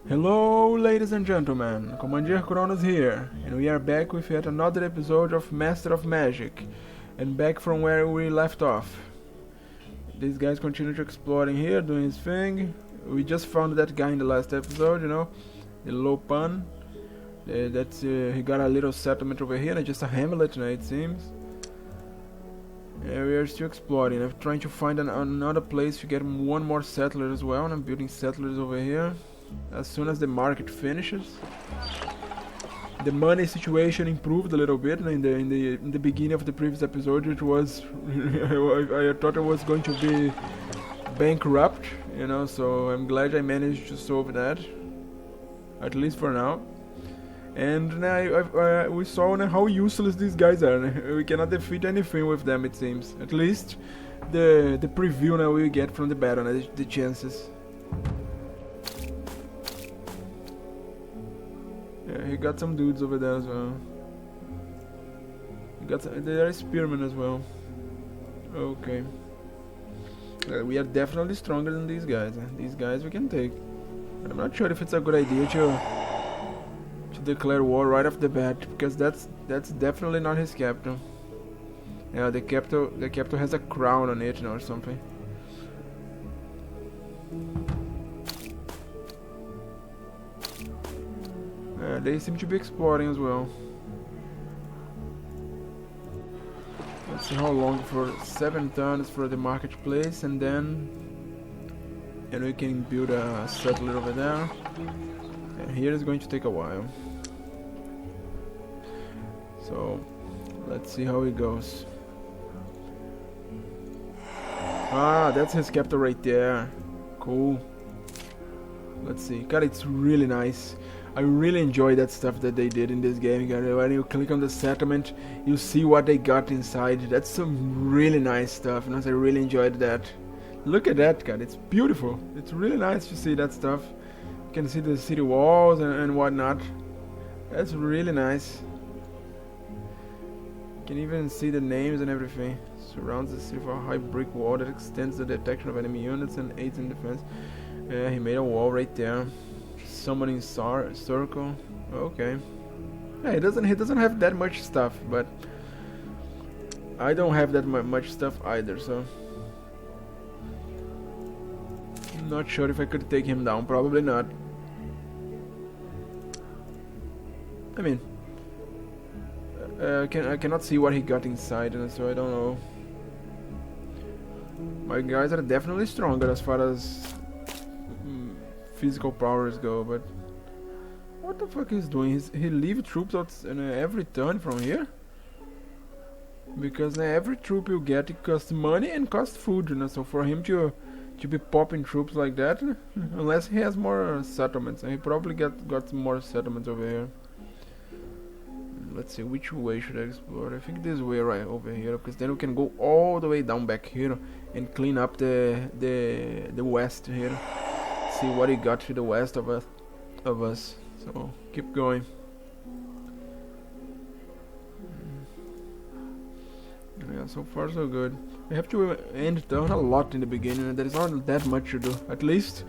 Hello, ladies and gentlemen, Commander Kronos here, and we are back with yet another episode of Master of Magic, and back from where we left off. These guys continue to exploring here, doing his thing. We just found that guy in the last episode, the low pun. He got a little settlement over here, and just a hamlet now it seems. We are still exploring. I'm trying to find another place to get one more settler as well, and I'm building settlers over here. As soon as the market finishes, the money situation improved a little bit. In the beginning of the previous episode, it was I thought I was going to be bankrupt, So I'm glad I managed to solve that, at least for now. And we saw how useless these guys are. We cannot defeat anything with them, it seems. At least the preview now we get from the battle, the chances. Yeah, he got some dudes over there as well. There are spearmen as well. Okay. We are definitely stronger than these guys. These guys we can take. I'm not sure if it's a good idea to declare war right off the bat, because that's definitely not his capital. Yeah, the capital has a crown on it or something. They seem to be exploring as well. Let's see how long for 7 turns for the marketplace, and we can build a settler over there. And here is going to take a while. So let's see how it goes. Ah, that's his capital right there. Cool. Let's see. God, it's really nice. I really enjoy that stuff that they did in this game. When you click on the settlement, you see what they got inside. That's some really nice stuff, and I really enjoyed that. Look at that, God. It's beautiful. It's really nice to see that stuff. You can see the city walls and whatnot. That's really nice. You can even see the names and everything. Surrounds the city with a high brick wall that extends the detection of enemy units and aids in defense. Yeah, he made a wall right there. Summoning circle. Okay. Yeah, he doesn't have that much stuff, but I don't have that much stuff either, so I'm not sure if I could take him down. Probably not. I mean, I cannot see what he got inside, and so I don't know. My guys are definitely stronger as far as physical powers go, but what the fuck he's doing? He leave troops out in every turn from here, because every troop you get, it costs money and costs food, So for him to be popping troops like that, unless he has more settlements, and he probably got some more settlements over here. Let's see, which way should I explore? I think this way right over here, because then we can go all the way down back here and clean up the west here. See what he got to the west of us. So keep going. Yeah, so far so good. We have to end turn a lot in the beginning, and there is not that much to do. At least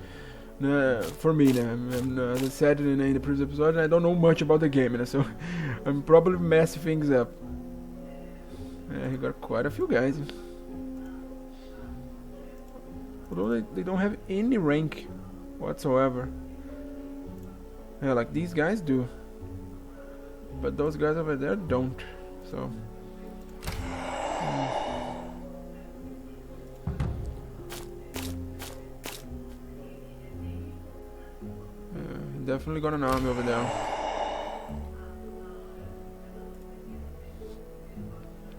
for me. As I said in the previous episode, I don't know much about the game, so I'm probably messing things up. Yeah, he got quite a few guys. Although they don't have any rank whatsoever. Yeah, like these guys do, but those guys over there don't. So definitely got an army over there,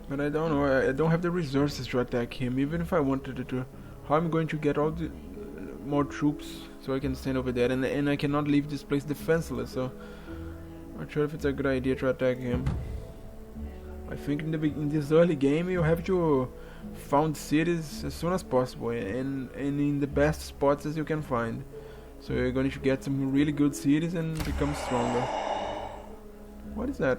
but I don't know. I don't have the resources to attack him, even if I wanted to. How I'm going to get all the more troops so I can stand over there, and I cannot leave this place defenseless, so I'm not sure if it's a good idea to attack him. I think in this early game you have to found cities as soon as possible, and in the best spots as you can find, so you're going to get some really good cities and become stronger. What is that?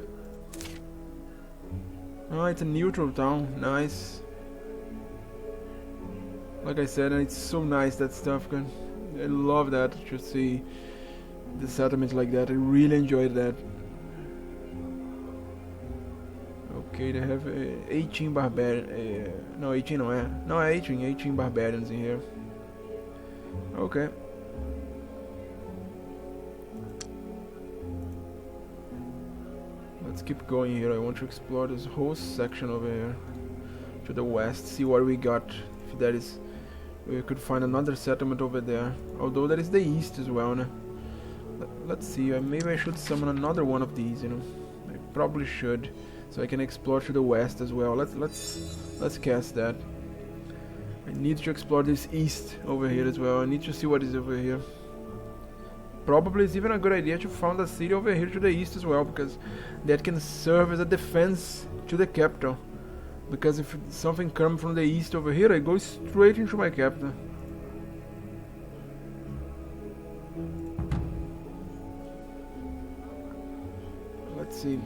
Oh, it's a neutral town. Nice. Like I said, and it's so nice, that stuff. I love that, to see the settlements like that. I really enjoyed that. Okay, they have 18 barbarian. No, 18 no, no, 18 barbarians in here. Okay. Let's keep going here. I want to explore this whole section over here to the west, see what we got. If there is, we could find another settlement over there. Although there is the east as well, no? Let's see. Maybe I should summon another one of these. You know, I probably should, so I can explore to the west as well. Let's cast that. I need to explore this east over here as well. I need to see what is over here. Probably it's even a good idea to found a city over here to the east as well, because that can serve as a defense to the capital. Because if something comes from the east over here, I go straight into my capital. Let's see.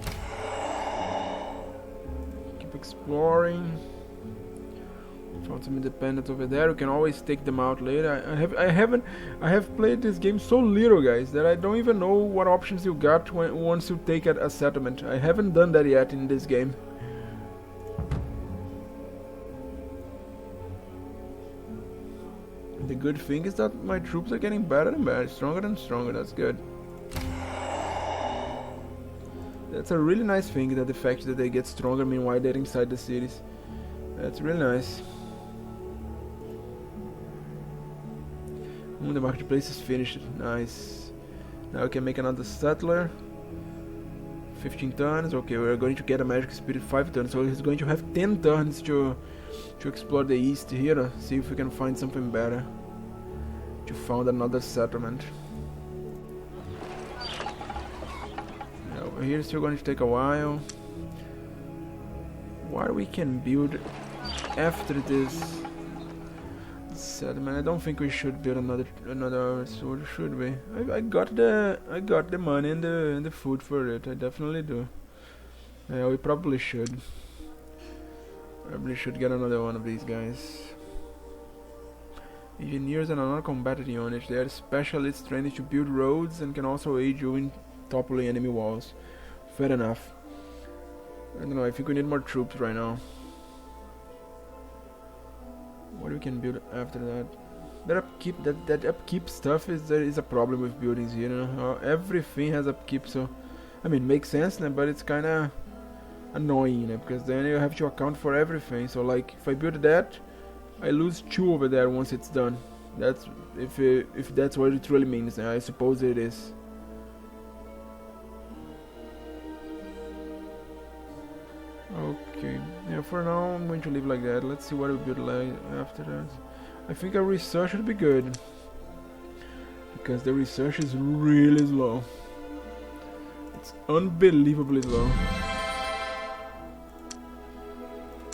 Keep exploring. Found some independents over there. You can always take them out later. I have played this game so little, guys, that I don't even know what options you got once you take a settlement. I haven't done that yet in this game. The good thing is that my troops are getting better and better, stronger and stronger. That's good. That's a really nice thing, that the fact that they get stronger meanwhile they're inside the cities. That's really nice. The marketplace is finished. Nice. Now we can make another settler. 15 turns. Okay, we're going to get a magic spirit 5 turns, so he's going to have 10 turns to explore the east here. See if we can find something better. To found another settlement. Now, over here still going to take a while. What we can build after this settlement? I don't think we should build another sword, should we? I got the money and the food for it. I definitely do. Yeah, we probably should. Probably should get another one of these guys. Engineers and another combatant unit. They are specialists trained to build roads and can also aid you in toppling enemy walls. Fair enough. I don't know. I think we need more troops right now. What we can build after that? That upkeep stuff is a problem with buildings here. You know? Everything has upkeep, so I mean, makes sense, né? But it's kind of annoying, né? Because then you have to account for everything. So like, if I build that, I lose 2 over there once it's done. That's if that's what it really means. Né? I suppose it is. Okay, yeah, for now I'm going to leave like that. Let's see what we build like after that. I think our research would be good, because the research is really slow. It's unbelievably slow.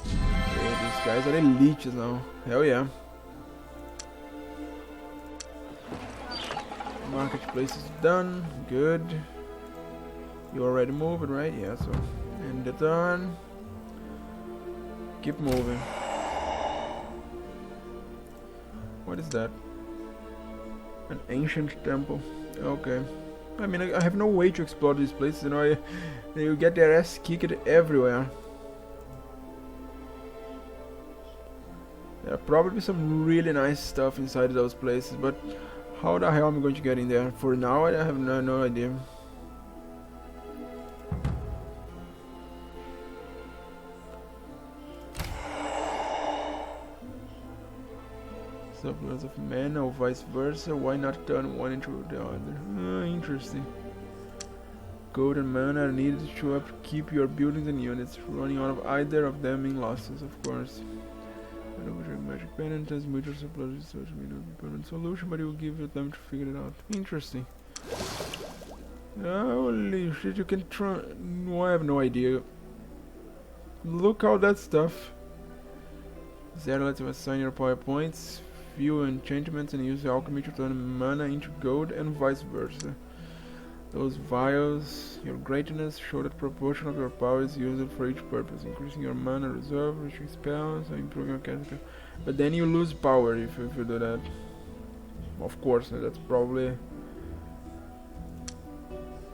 Okay, these guys are elites now. Hell yeah. Marketplace is done. Good. You already moved, right? Yeah, so end the turn. Keep moving. What is that? An ancient temple. Okay. I mean, I have no way to explore these places. You know, you get their ass kicked everywhere. There are probably some really nice stuff inside those places, but how the hell am I going to get in there? For now, I have no idea. Surplus of mana or vice versa. Why not turn one into the other? Interesting. Gold and mana are needed to upkeep your buildings and units. Running out of either of them mean losses, of course. I don't wish magic pennant as mutual surplus research may not be a permanent solution, but it will give you time to figure it out. Interesting. Holy shit, you can try. No, I have no idea. Look all that stuff. 0 lets you assign your power points, few enchantments, and use alchemy to turn mana into gold, and vice versa. Those vials, your greatness, show that proportion of your power is used for each purpose, increasing your mana reserve, reaching spells, or improving your character. But then you lose power if you do that. Of course, that's probably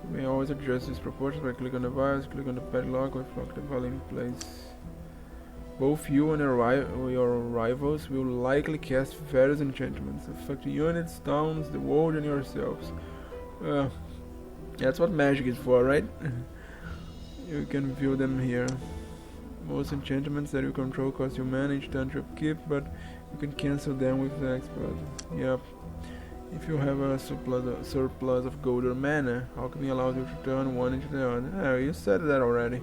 You may always adjust these proportions by click on the virus, click on the padlock, or lock the value in place. Both you and your rivals will likely cast various enchantments, affecting units, towns, the world, and yourselves. That's what magic is for, right? You can view them here. Most enchantments that you control cost you mana each turn to upkeep, but you can cancel them with the expert. Yep. If you have a surplus of gold or mana, alchemy allows you to turn one into the other. Oh, you said that already.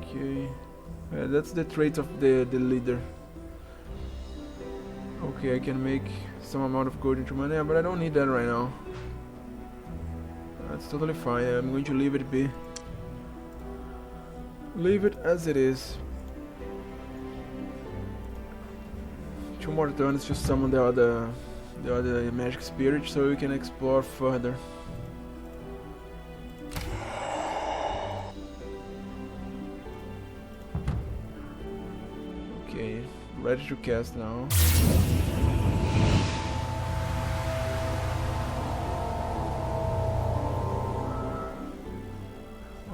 Okay. That's the trait of the leader. Okay, I can make some amount of gold into mana, but I don't need that right now. That's totally fine. I'm going to leave it be. Leave it as it is. 2 more turns to summon the other magic spirit, so we can explore further. Okay, ready to cast now.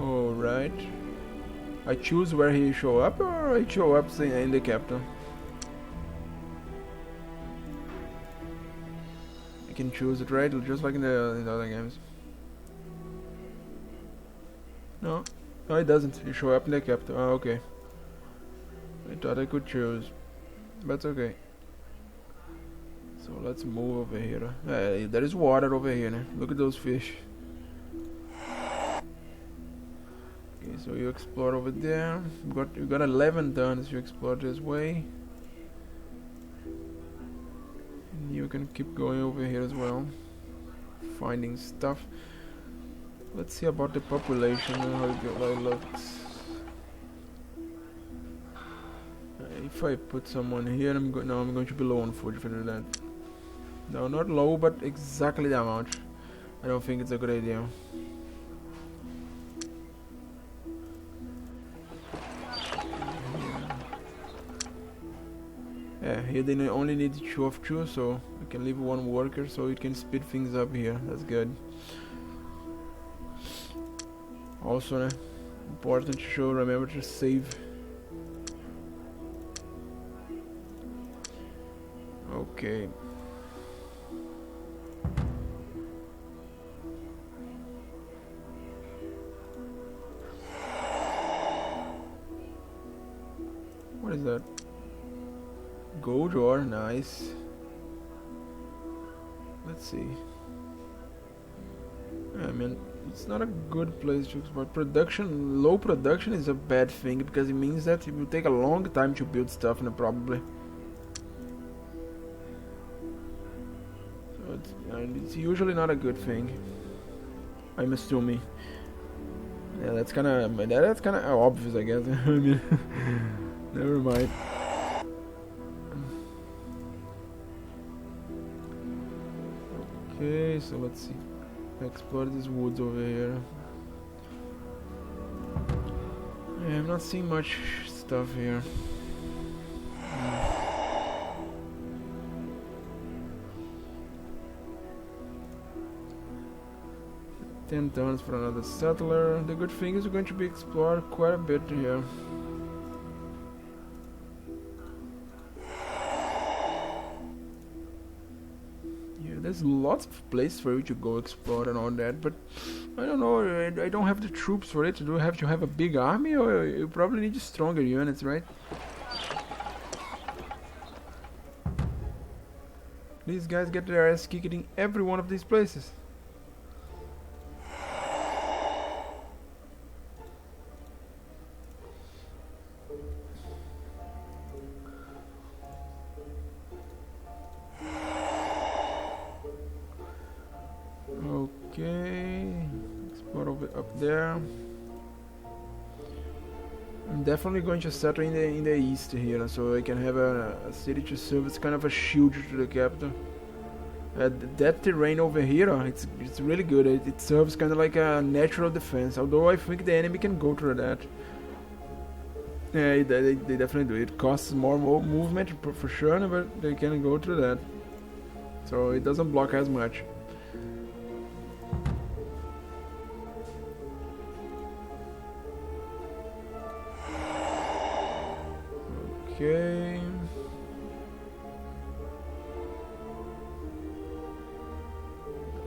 Alright. I choose where he show up, or I show up in the capital? I can choose it, right? Just like in the other games. No, it doesn't. You show up in the capital. Oh, okay. I thought I could choose, but it's okay. So let's move over here. There is water over here. Né? Look at those fish. Okay, so you explore over there. You got 11 turns. You explore this way. And you can keep going over here as well, finding stuff. Let's see about the population and how it looks. If I put someone here, I'm going to be low on food if I do that. No, not low, but exactly the amount. I don't think it's a good idea. Yeah, here they only need 2 of 2, so I can leave 1 worker, so it can speed things up here. That's good. Also, important to show. Remember to save. Okay. What is that? Gold ore, nice. Let's see. I mean, it's not a good place to explore. Low production is a bad thing because it means that it will take a long time to build stuff, and probably. So it's usually not a good thing. I'm assuming. Yeah, that's kind of obvious, I guess. I mean, never mind. Okay, so let's see. Explore these woods over here. Yeah, I'm not seeing much stuff here. 10 turns for another settler. The good thing is we're going to be explored quite a bit here. There's lots of places for you to go explore and all that, but I don't know, I don't have the troops for it. Do you have to have a big army, or you probably need stronger units, right? These guys get their ass kicked in every one of these places. Okay, explore over up there. I'm definitely going to settle in the east here, so I can have a city to serve as kind of a shield to the capital. That terrain over here, it's really good. It serves kind of like a natural defense. Although I think the enemy can go through that. Yeah, they definitely do. It costs more movement for sure, but they can go through that. so it doesn't block as much. Okay.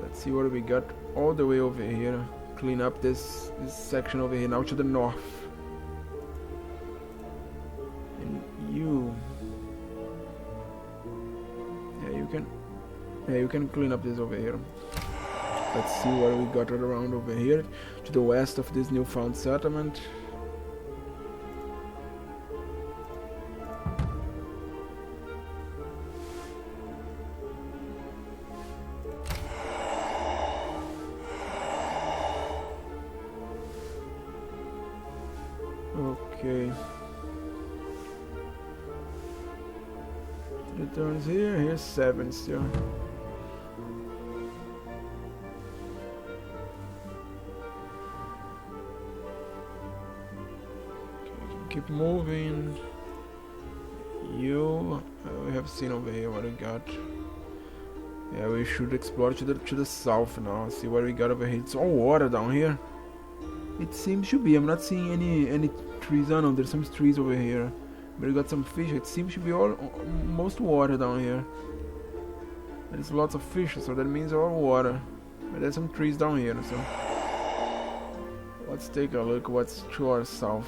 Let's see what we got all the way over here. Clean up this section over here now to the north. And you, you can clean up this over here. Let's see what we got around over here to the west of this newfound settlement. Okay. Returns here. Here's 7 still. Okay, keep moving. We have seen over here what we got. Yeah, we should explore to the south now. See what we got over here. It's all water down here. It seems to be. I'm not seeing any trees. Oh no, there's some trees over here. But we got some fish. It seems to be most water down here. There's lots of fish, so that means all water. But there's some trees down here, so let's take a look what's to our south.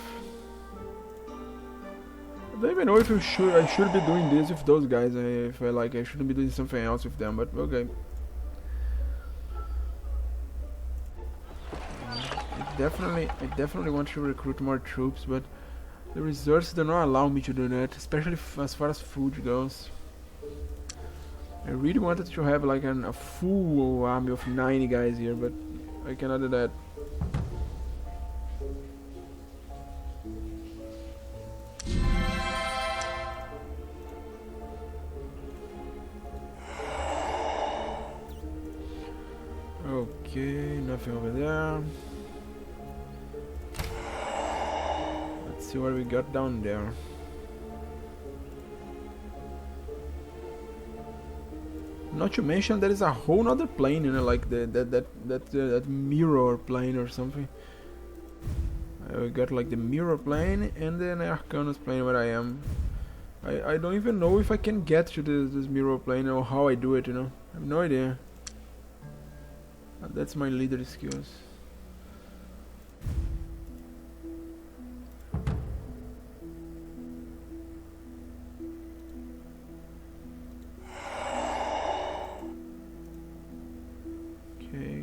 I don't even know if I should be doing this with those guys. If I shouldn't be doing something else with them, but okay. I definitely want to recruit more troops, but the resources do not allow me to do that, especially as far as food goes. I really wanted to have like a full army of 90 guys here, but I cannot do that. Okay, nothing over there. See what we got down there. Not to mention there is a whole other plane, you know, like that mirror plane or something. We got like the mirror plane and then Arcanus plane where I am. I don't even know if I can get to this mirror plane or how I do it, you know. I have no idea. That's my leader skills.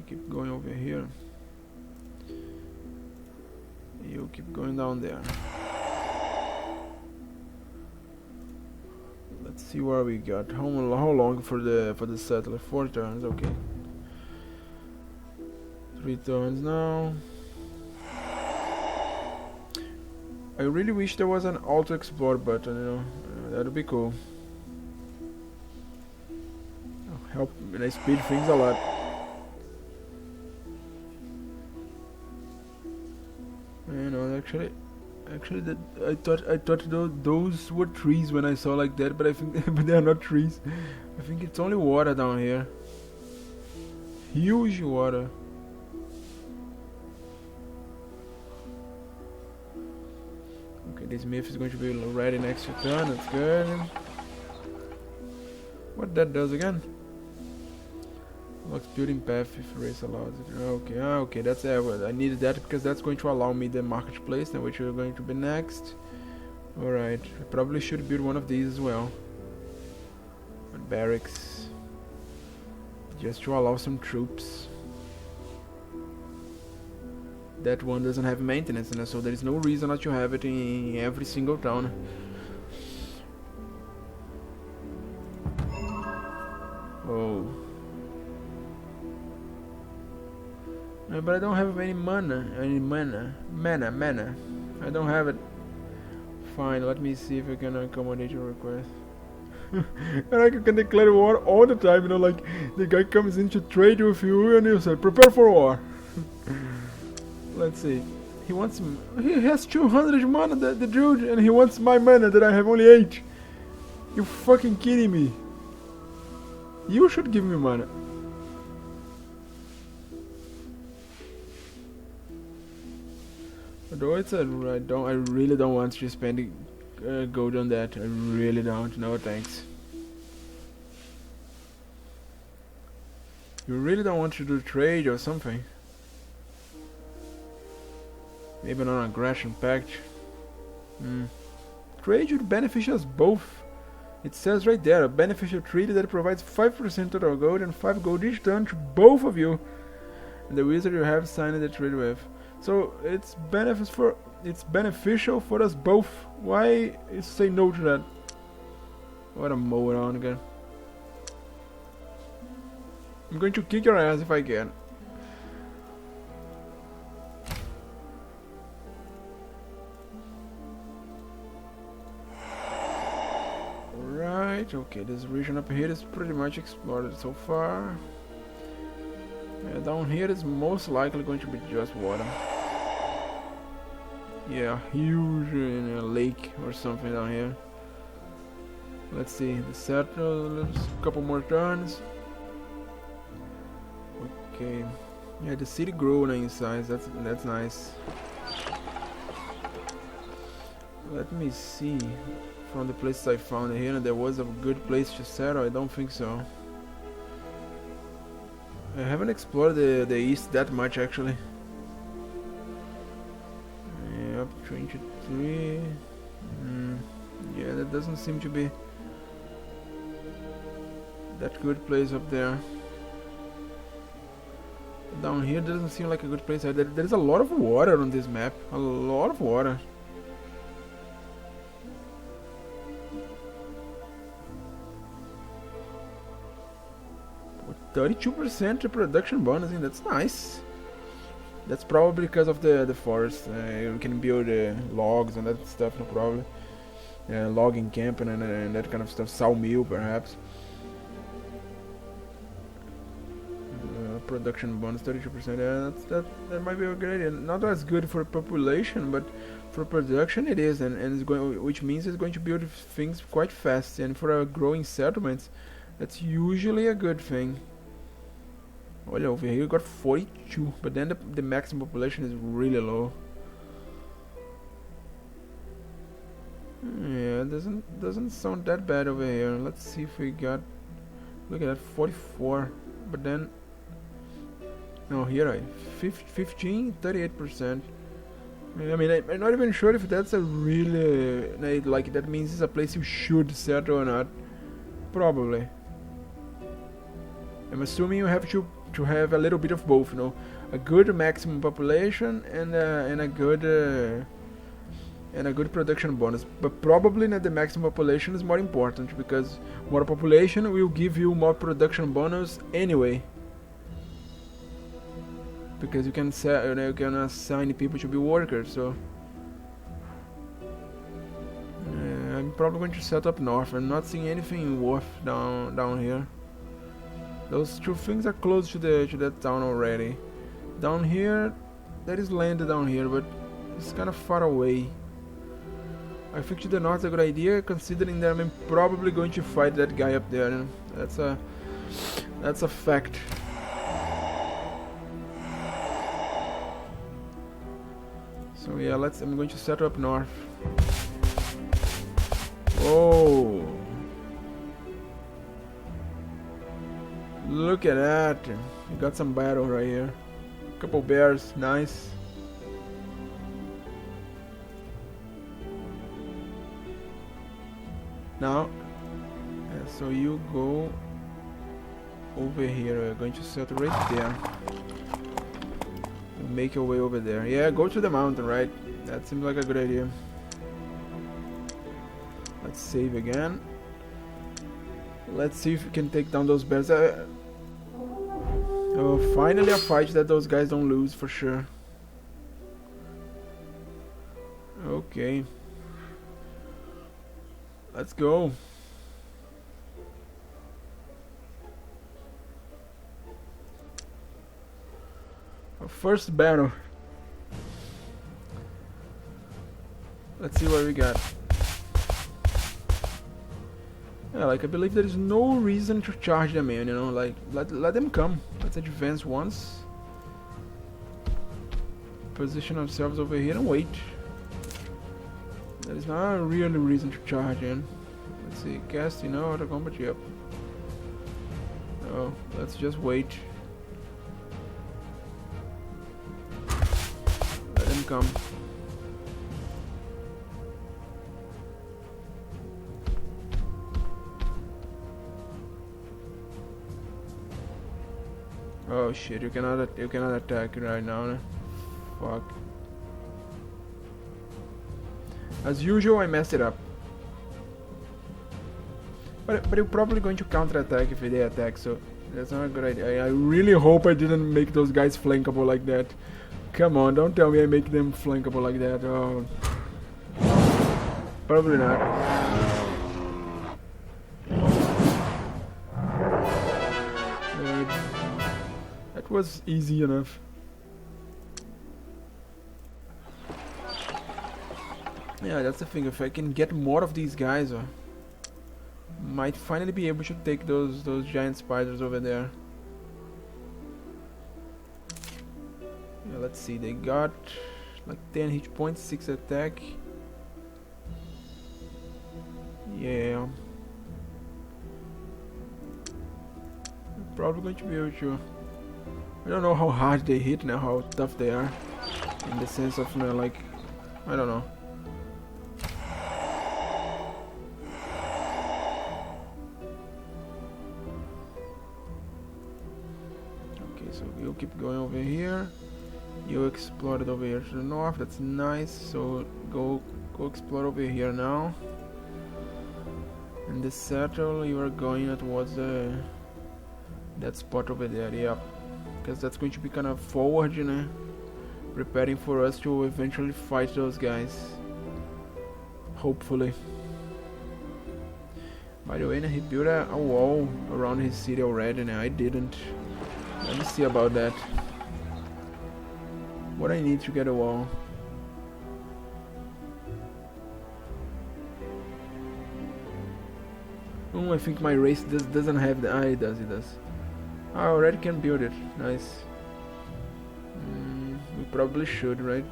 Keep going over here. You keep going down there. Let's see where we got. How long for the settler? 4 turns. Okay. 3 turns now. I really wish there was an auto explore button. You know, that'd be cool. Help and I speed things a lot. You know, actually, I thought those were trees when I saw like that, but I think but they are not trees. I think it's only water down here. Huge water. Okay, this myth is going to be ready next turn. That's good. What that does again? Locks building path if race allows it. Okay, okay, that's I needed that because that's going to allow me the marketplace, now which we're going to be next. Alright, I probably should build one of these as well. Barracks. Just to allow some troops. That one doesn't have maintenance, you know, so there is no reason not to have it in every single town. Oh. But I don't have any mana. Mana. I don't have it. Fine, let me see if I can accommodate your request. And I can declare war all the time, you know, like the guy comes in to trade with you and you say, prepare for war. Let's see. He has 200 mana, the dude, and he wants my mana that I have only 8. You fucking kidding me? You should give me money. Although it's a, I really don't want to spend gold on that. I really don't. No thanks. You really don't want to do trade or something? Maybe an aggression pact. Trade would benefit us both. It says right there, a beneficial treaty that provides 5% total gold and 5 gold each turn to both of you and the wizard you have signed the trade with. So it's beneficial for us both. Why say no to that? What a moron again. I'm going to kick your ass if I can. Right, okay, this region up here is pretty much explored so far. Yeah, down here is most likely going to be just water. Yeah, huge lake or something down here. Let's see, the settlers, a couple more turns. Okay, yeah, the city grew in size. That's nice. Let me see. From the places I found here, there was a good place to settle. I don't think so. I haven't explored the east that much actually. Yeah, up 23. Yeah, that doesn't seem to be that good place up there. Down here doesn't seem like a good place. There's a lot of water on this map. A lot of water. 32% reproduction bonus, and that's nice. That's probably because of the forest. You can build logs and that stuff, no problem. Logging camp and that kind of stuff. Sawmill, perhaps. Production bonus 32%. Yeah, that might be a great idea. Not as good for population, but for production it is, and it's going, which means it's going to build things quite fast. And for growing settlements, that's usually a good thing. Olha, over here you got 42, but then the maximum population is really low. Yeah, it doesn't sound that bad over here. Let's see if we got. Look at that, 44. But then, no, here 15, 38%. I mean, I'm not even sure if that's a really like that means it's a place you should settle or not. Probably. I'm assuming you have to have a little bit of both, you know, a good maximum population and a good production bonus. But probably not the maximum population is more important, because more population will give you more production bonus anyway. Because you can you can assign people to be workers. So I'm probably going to set up north. I'm not seeing anything worth down here. Those two things are close to that town already. Down here, there is land down here, but it's kind of far away. I think to the north is a good idea, considering that I'm probably going to fight that guy up there. And that's a fact. So yeah, I'm going to set up north. Whoa! Look at that! You got some battle right here. Couple bears, nice. Now, so you go over here. We're going to set right there. Make your way over there. Yeah, go to the mountain, right? That seems like a good idea. Let's save again. Let's see if we can take down those bears. Oh, finally a fight that those guys don't lose for sure. Okay. Let's go. Our first battle. Let's see what we got. Yeah, like I believe there is no reason to charge them in, you know, like let them come. Let's advance once. Position ourselves over here and wait. There is not really reason to charge in. Let's see, cast, you know, auto combat, yep. Oh, let's just wait. Let them come. Oh shit, you cannot attack right now, né? Fuck. As usual, I messed it up. But you're probably going to counter-attack if they attack, so that's not a good idea. I really hope I didn't make those guys flankable like that. Come on, don't tell me I make them flankable like that. Oh. Probably not. That was easy enough. Yeah, that's the thing. If I can get more of these guys, might finally be able to take those giant spiders over there. Yeah, let's see. They got like 10 hit points, 6 attack. Yeah. I'm probably going to be able to. I don't know how hard they hit now, how tough they are. In the sense of, you know, like, I don't know. Okay, so we'll keep going over here. You explored over here to the north, that's nice. So go explore over here now. And the settle, you are going towards that spot over there, yep. Because that's going to be kind of forward, you know, preparing for us to eventually fight those guys. Hopefully. By the way, he built a wall around his city already, and I didn't. Let me see about that. What I need to get a wall? Oh, I think my race doesn't have the. Ah, it does. I already can build it. Nice. We probably should, right?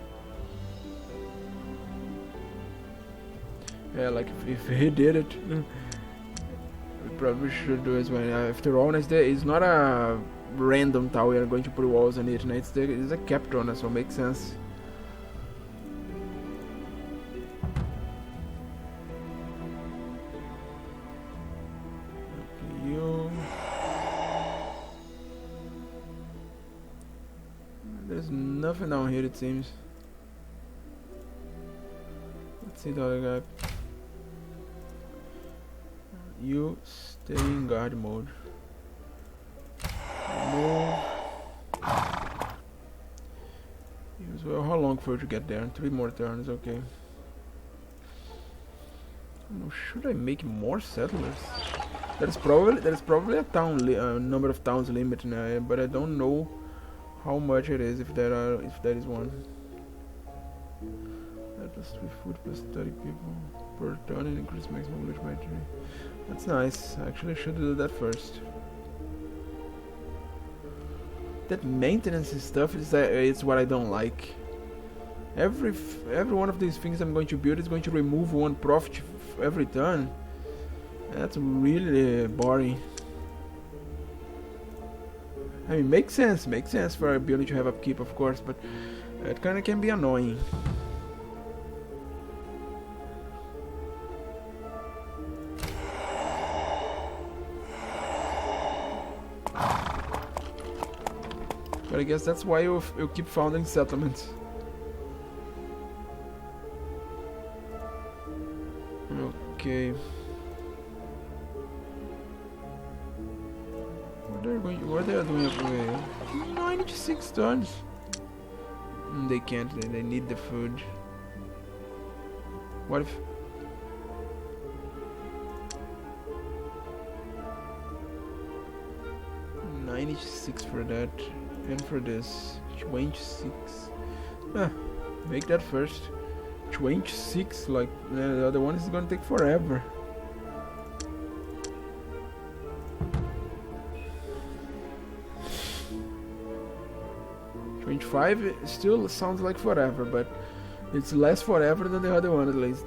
Yeah, like if he did it, we probably should do as well. After all, it's not a random tower we are going to put walls on it. It's a capital, so it makes sense. Okay, you. There's nothing down here, it seems. Let's see the other guy. You stay in guard mode. Move. Well, how long for you to get there? 3 more turns, okay. Should I make more settlers? There's probably a town number of towns limit now, but I don't know how much it is, if there is one. That plus 3 food plus 30 people per turn and increase maximum village by 3. That's nice. Actually, I should do that first. That maintenance stuff is it's what I don't like. Every one of these things I'm going to build is going to remove 1 profit every turn. That's really boring. I mean, makes sense for a building to have upkeep, of course, but it kind of can be annoying. But I guess that's why you keep founding settlements. Okay. What they are doing up here? 96 tons. They can't. They need the food. What if? $96 for that, and for this 26. Make that first. 26. Like the other one is gonna take forever. 25 still sounds like forever, but it's less forever than the other one at least.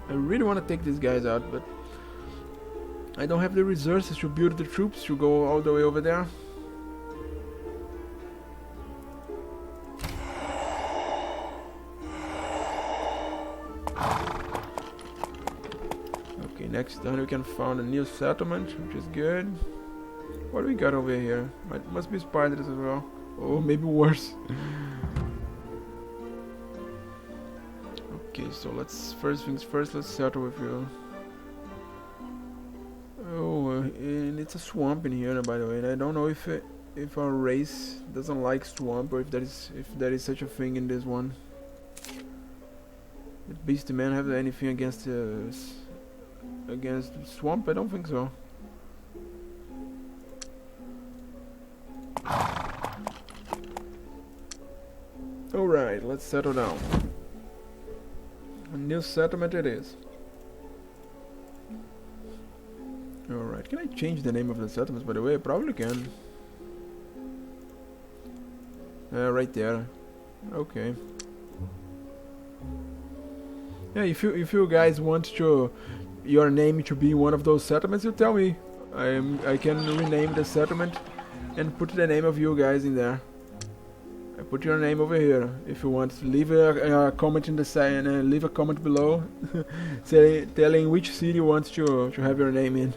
I really want to take these guys out, but I don't have the resources to build the troops to go all the way over there. Okay, next turn we can found a new settlement, which is good. What do we got over here? Must be spiders as well. Oh, maybe worse. Okay, so first things first, let's settle with you. Oh, and it's a swamp in here, by the way. And I don't know if our race doesn't like swamp, or if there is such a thing in this one. Did Beastie Man have anything against swamp? I don't think so. Alright, let's settle down. A new settlement it is. Alright, can I change the name of the settlements, by the way? I probably can. Right there. Okay. Yeah, if you guys want your name to be one of those settlements, you tell me. I can rename the settlement and put the name of you guys in there. I put your name over here. If you want, leave a comment in the side and leave a comment below, telling which city you want to have your name in.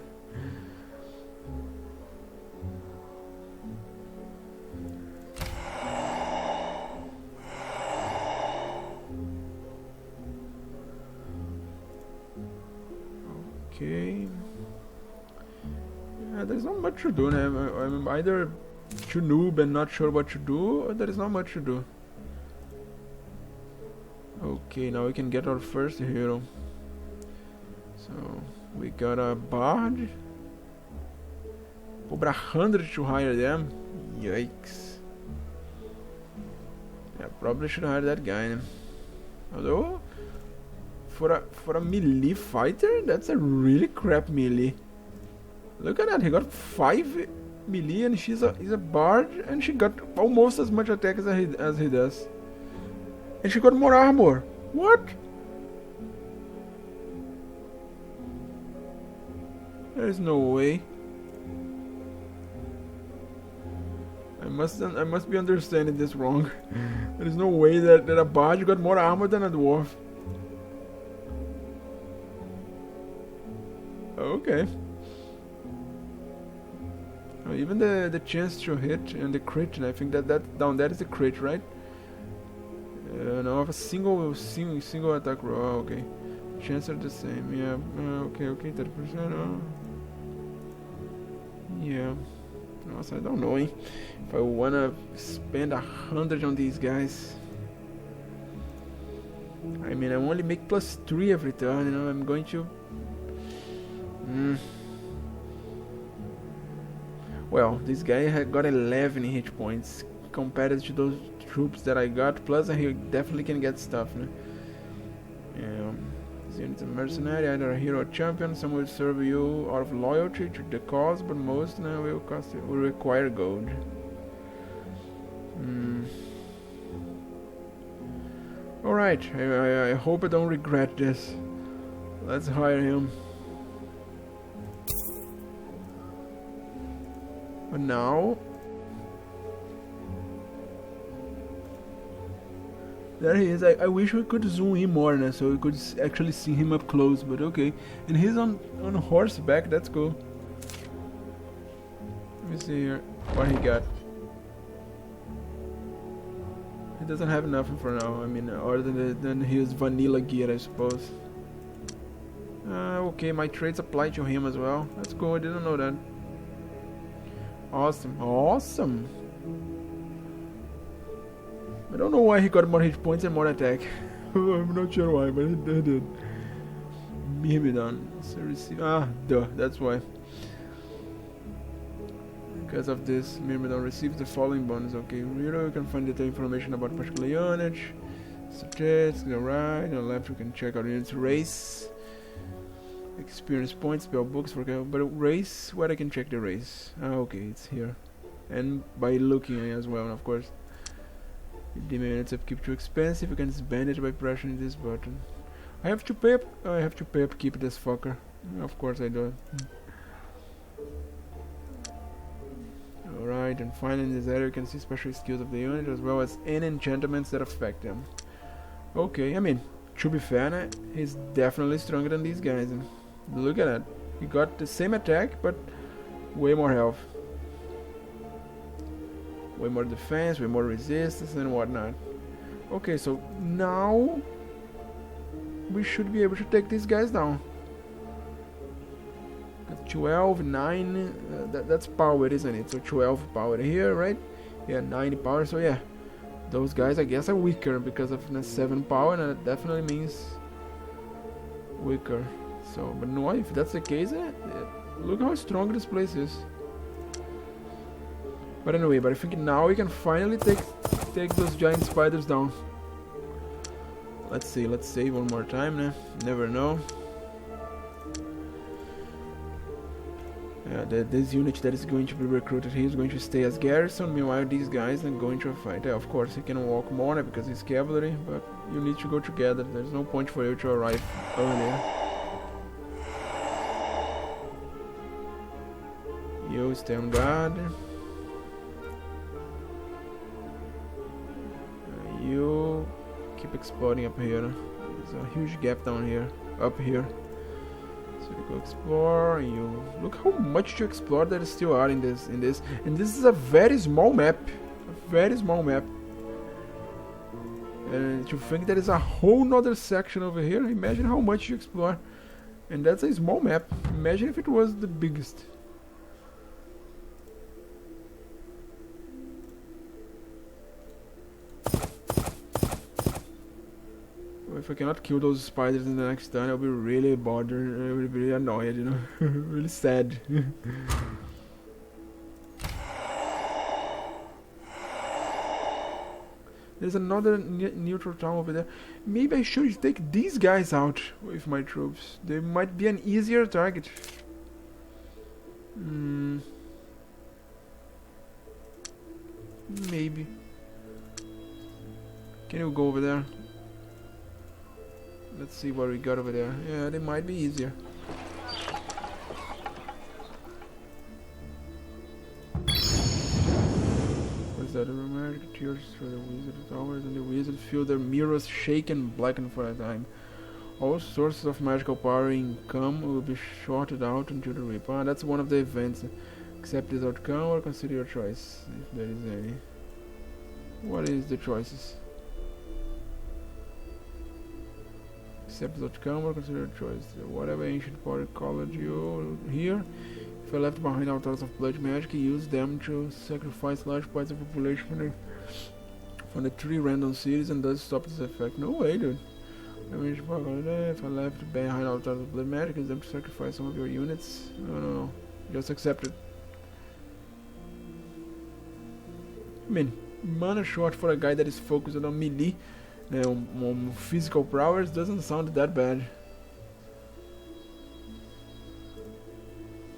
Okay. Yeah, there's not much to do now. I'm either too noob and not sure what to do, or there is not much to do. Okay, now we can get our first hero. So we got a bard. Over 100 to hire them. Yikes. Yeah, probably should hire that guy. Although for a melee fighter, that's a really crap melee. Look at that, he got 5 melee and he's a bard, and she got almost as much attack as he does. And she got more armor. What? There's no way. I must be understanding this wrong. There is no way that a bard got more armor than a dwarf. Okay. Even the chance to hit and the crit, and I think that down there is the crit, right? No, I have a single attack roll. Oh, okay. Chances are the same. Yeah. Okay. 30%. Yeah. Also, I don't know if I wanna spend 100 on these guys. I mean, I only make +3 every turn. You know, I'm going to. Well, this guy had got 11 hit points compared to those troops that I got. Plus, he definitely can get stuff. No? Yeah. This unit's a mercenary, either a hero or champion. Some will serve you out of loyalty to the cause, but most now will require gold. Alright, I hope I don't regret this. Let's hire him. But now, there he is. I wish we could zoom in more, né, so we could actually see him up close. But okay, and he's on horseback. That's cool. Let me see here what he got. He doesn't have nothing for now. I mean, other than his vanilla gear, I suppose. Okay, my traits apply to him as well. That's cool. I didn't know that. Awesome. I don't know why he got more hit points and more attack. I'm not sure why, but he did. Myrmidon. So receive. Duh. That's why. Because of this, Myrmidon receives the following bonus. Okay, here you can find detailed information about particular unit. Statistics. The right, on the left, you can check out unit's race. Experience points, spell books for but race, where I can check the race. Okay, it's here. and by looking as well, of course. If the units keep too expensive, you can spend it by pressing this button. I have to pay upkeep this fucker. Of course I do. Alright, and finally in this area you can see special skills of the unit as well as any enchantments that affect them. Okay, I mean, to be fair, he's definitely stronger than these guys. Look at that. He got the same attack, but way more health. Way more defense, way more resistance and whatnot. Okay, so now we should be able to take these guys down. 12, 9, that's power, isn't it? So 12 power here, right? Yeah, 90 power, so yeah. Those guys, I guess, are weaker because of the 7 power, and that definitely means weaker. So, but no, if that's the case, look how strong this place is. But anyway, I think now we can finally take those giant spiders down. Let's see, let's save one more time, never know. This unit that is going to be recruited here is going to stay as garrison, meanwhile these guys are going to fight. Of course he can walk more because he's cavalry, but you need to go together. There's no point for you to arrive earlier. You stay on guard. You keep exploring up here. There's a huge gap down here, up here. So you go explore, and you look how much to explore there still are in this, and this is a very small map, and to think there is a whole nother section over here, imagine how much you explore, and that's a small map. Imagine if it was the biggest. If I cannot kill those spiders in the next turn, I'll be really bothered, I'll be really annoyed, you know, really sad. There's another neutral town over there. Maybe I should take these guys out with my troops. They might be an easier target. Maybe. Can you go over there? Let's see what we got over there. Yeah, they might be easier. What's that? The magic tears through the wizard towers, and the wizard feel their mirrors shake and blacken for a time. All sources of magical power income will be shorted out until the reap. Ah, that's one of the events. Accept this outcome or consider your choice, if there is any. What is the choices? Accept the outcome or consider your choice. Whatever ancient power called you here, if I left behind altars of blood magic, use them to sacrifice large parts of the population from the 3 random cities and thus stop this effect. No way, dude. If I left behind altars of blood magic, use them to sacrifice some of your units. No. Just accept it. I mean, mana short for a guy that is focused on melee. Physical prowess doesn't sound that bad.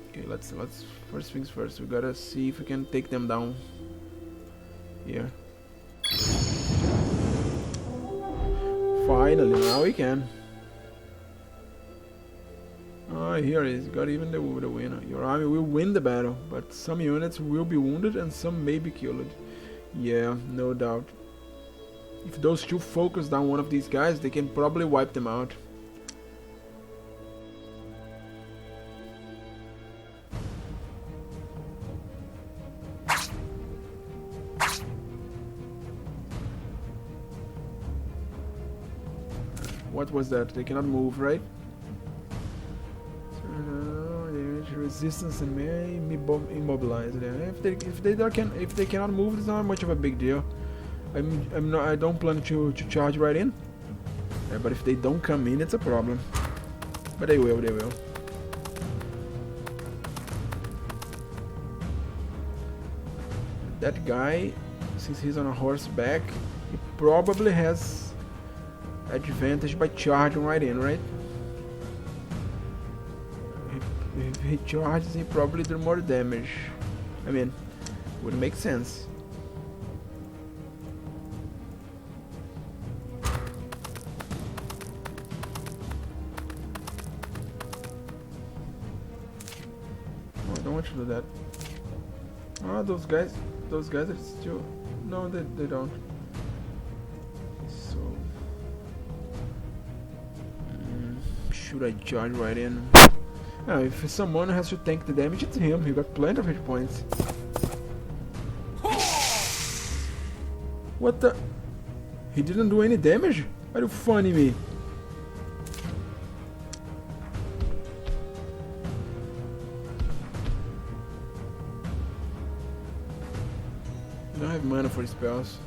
Okay, let's first things first. We gotta see if we can take them down. Here. Finally, now we can. Ah, here it is. Got even the winner. Your army will win the battle, but some units will be wounded and some may be killed. Yeah, no doubt. If those two focus down one of these guys, they can probably wipe them out. What was that? They cannot move, right? Resistance and may immobilize them. If they cannot move, it's not much of a big deal. I don't plan to charge right in. But if they don't come in, it's a problem. But they will. That guy, since he's on a horseback, he probably has advantage by charging right in, right? If he charges, he probably do more damage. I mean, Would make sense. Oh, I don't want you to do that. Oh, those guys are still... No, they don't. So... should I charge right in? Oh, if someone has to tank the damage, it's him. He got plenty of hit points. What the? He didn't do any damage? Are you funny me? I don't have mana for spells.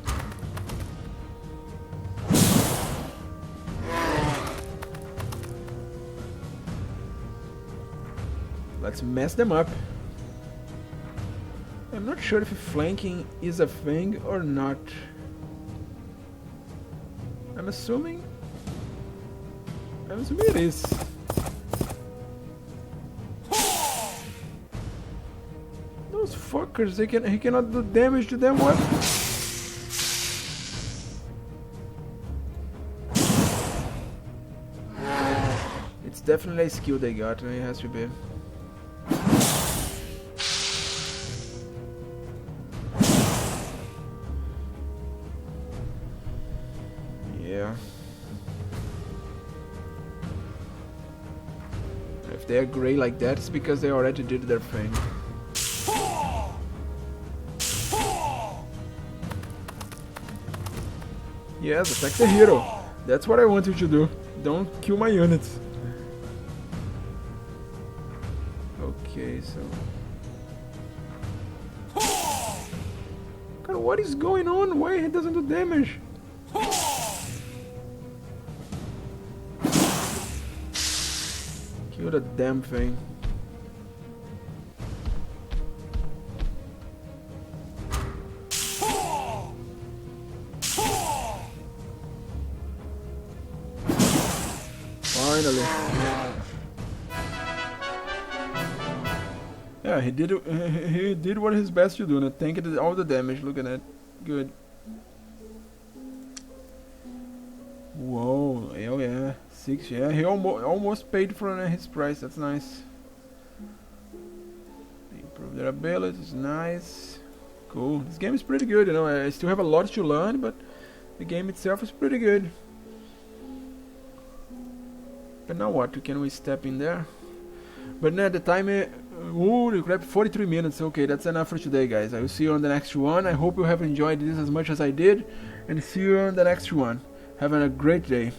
Let's mess them up. I'm not sure if flanking is a thing or not. I'm assuming it is. Those fuckers, he cannot do damage to them. What? It's definitely a skill they got, and it has to be. Yeah. If they're grey like that, it's because they already did their thing. Yes, attack the hero. That's what I want you to do. Don't kill my units. Okay, so... God, what is going on? Why he doesn't do damage? Kill the damn thing. Finally. Yeah, he did what he's best to do, and tanked all the damage. Look at that. Good. Whoa, hell yeah. 6, yeah. He almost paid for his price. That's nice. Improve their abilities. Nice. Cool. This game is pretty good, you know. I still have a lot to learn, but the game itself is pretty good. But now what? Can we step in there? But now the time... Holy crap, 43 minutes. Okay, that's enough for today, guys. I will see you on the next one. I hope you have enjoyed this as much as I did. And see you on the next one. Have a great day.